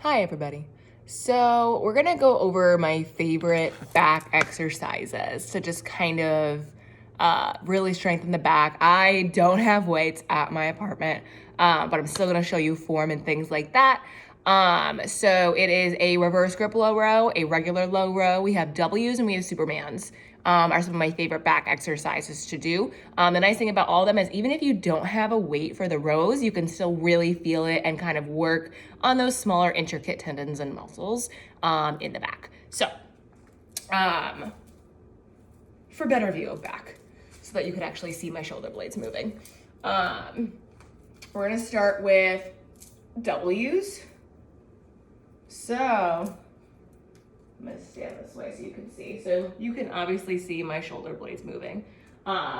Hi, everybody. So, we're gonna go over my favorite back exercises to just kind of really strengthen the back. I don't have weights at my apartment, but I'm still gonna show you form and things like that. So it is a reverse grip low row, a regular low row. We have W's and we have Supermans. Are some of my favorite back exercises to do. The nice thing about all of them is even if you don't have a weight for the rows, you can still really feel it and kind of work on those smaller intricate tendons and muscles in the back. So, for better view of back, so that you can actually see my shoulder blades moving. We're gonna start with W's. So, I'm gonna stand this way so you can see. So you can obviously see my shoulder blades moving,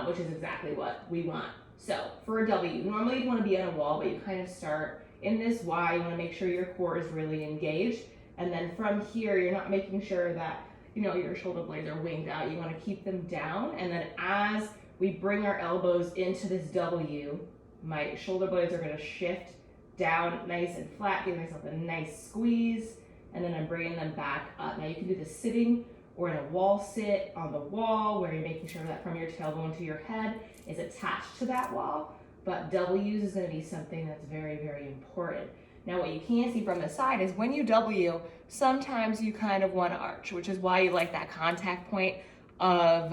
which is exactly what we want. So for a W, normally you wanna be on a wall, but you kind of start in this Y. You wanna make sure your core is really engaged. And then from here, you're not making sure that your shoulder blades are winged out. You wanna keep them down. And then as we bring our elbows into this W, my shoulder blades are gonna shift down nice and flat, give myself a nice squeeze, and then I'm bringing them back up. Now you can do this sitting or in a wall sit on the wall where you're making sure that from your tailbone to your head is attached to that wall, but W's is gonna be something that's very, very important. Now what you can see from the side is when you W, sometimes you kind of wanna arch, which is why you like that contact point of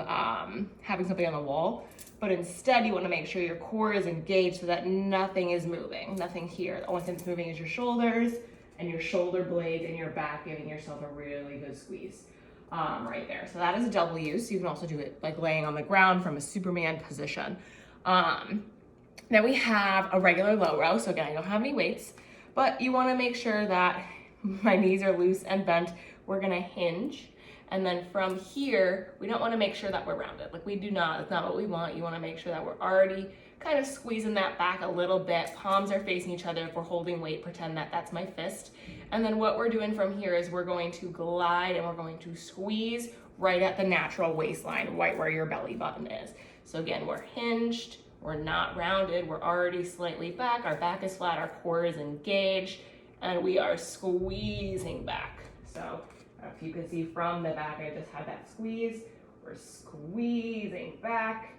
having something on the wall. But instead you wanna make sure your core is engaged so that nothing is moving, nothing here. The only thing that's moving is your shoulders and your shoulder blades and your back, giving yourself a really good squeeze right there. So that is a W. So you can also do it like laying on the ground from a Superman position. Then we have a regular low row. So again, I don't have any weights, but you wanna make sure that my knees are loose and bent. We're gonna hinge. And then from here, we don't want to make sure that we're rounded. Like we do not, that's not what we want. You want to make sure that we're already kind of squeezing that back a little bit. Palms are facing each other. If we're holding weight, pretend that that's my fist. And then what we're doing from here is we're going to glide and we're going to squeeze right at the natural waistline, right where your belly button is. So again, we're hinged, we're not rounded, we're already slightly back. Our back is flat, our core is engaged, and we are squeezing back. So if you can see from the back, I just had that squeeze. We're squeezing back,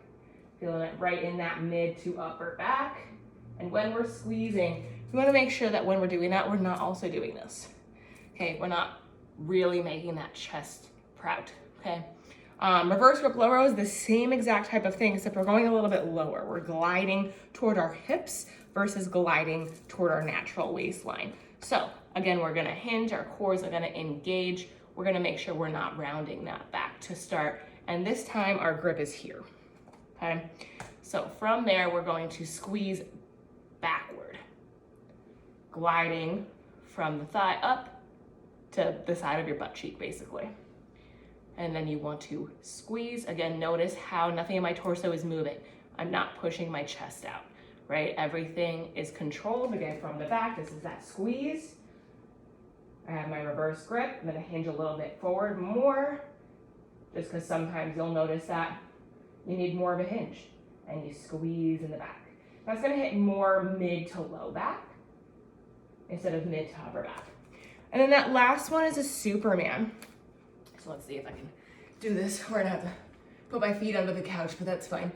feeling it right in that mid to upper back. And when we're squeezing, we want to make sure that when we're doing that, we're not also doing this. Okay, we're not really making that chest proud. Okay. Reverse grip low row is the same exact type of thing, except we're going a little bit lower. We're gliding toward our hips versus gliding toward our natural waistline. So again, we're gonna hinge, our cores are gonna engage. We're gonna make sure we're not rounding that back to start. And this time our grip is here, okay? So from there, we're going to squeeze backward, gliding from the thigh up to the side of your butt cheek, basically. And then you want to squeeze. Again, notice how nothing in my torso is moving. I'm not pushing my chest out, right? Everything is controlled. Again, from the back, this is that squeeze. I have my reverse grip. I'm gonna hinge a little bit forward more, just because sometimes you'll notice that you need more of a hinge and you squeeze in the back. That's gonna hit more mid to low back instead of mid to upper back. And then that last one is a Superman. So let's see if I can do this. We're gonna have to put my feet under the couch, but that's fine.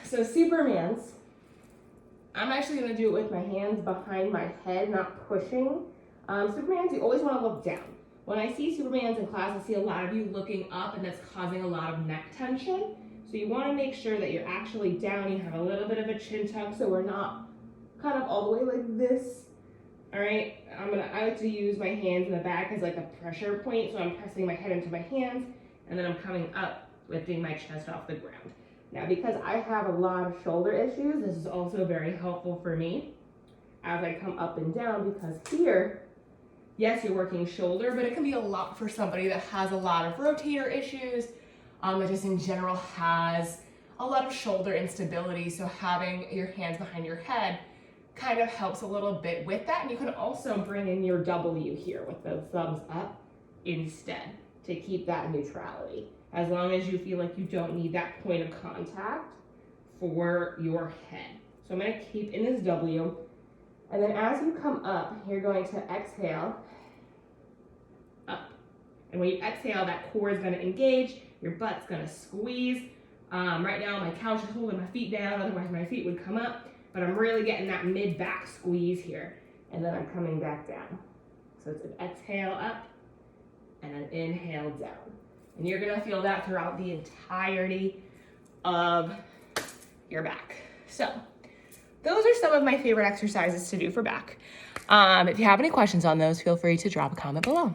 So Supermans, I'm actually gonna do it with my hands behind my head, not pushing. Supermans, you always wanna look down. When I see Supermans in class, I see a lot of you looking up and that's causing a lot of neck tension. So you wanna make sure that you're actually down, you have a little bit of a chin tuck so we're not kind of all the way like this. All right, I like to use my hands in the back as like a pressure point, so I'm pressing my head into my hands, and then I'm coming up, lifting my chest off the ground. Now, because I have a lot of shoulder issues, this is also very helpful for me as I come up and down, because here, yes, you're working shoulder, but it can be a lot for somebody that has a lot of rotator issues, that just in general has a lot of shoulder instability, so having your hands behind your head kind of helps a little bit with that. And you can also bring in your W here with the thumbs up instead to keep that neutrality, as long as you feel like you don't need that point of contact for your head. So I'm gonna keep in this W. And then as you come up, you're going to exhale up. And when you exhale, that core is going to engage, your butt's going to squeeze. Right now, my couch is holding my feet down, otherwise my feet would come up, but I'm really getting that mid-back squeeze here. And then I'm coming back down. So it's an exhale up and an inhale down. And you're going to feel that throughout the entirety of your back. So those are some of my favorite exercises to do for back. If you have any questions on those, feel free to drop a comment below.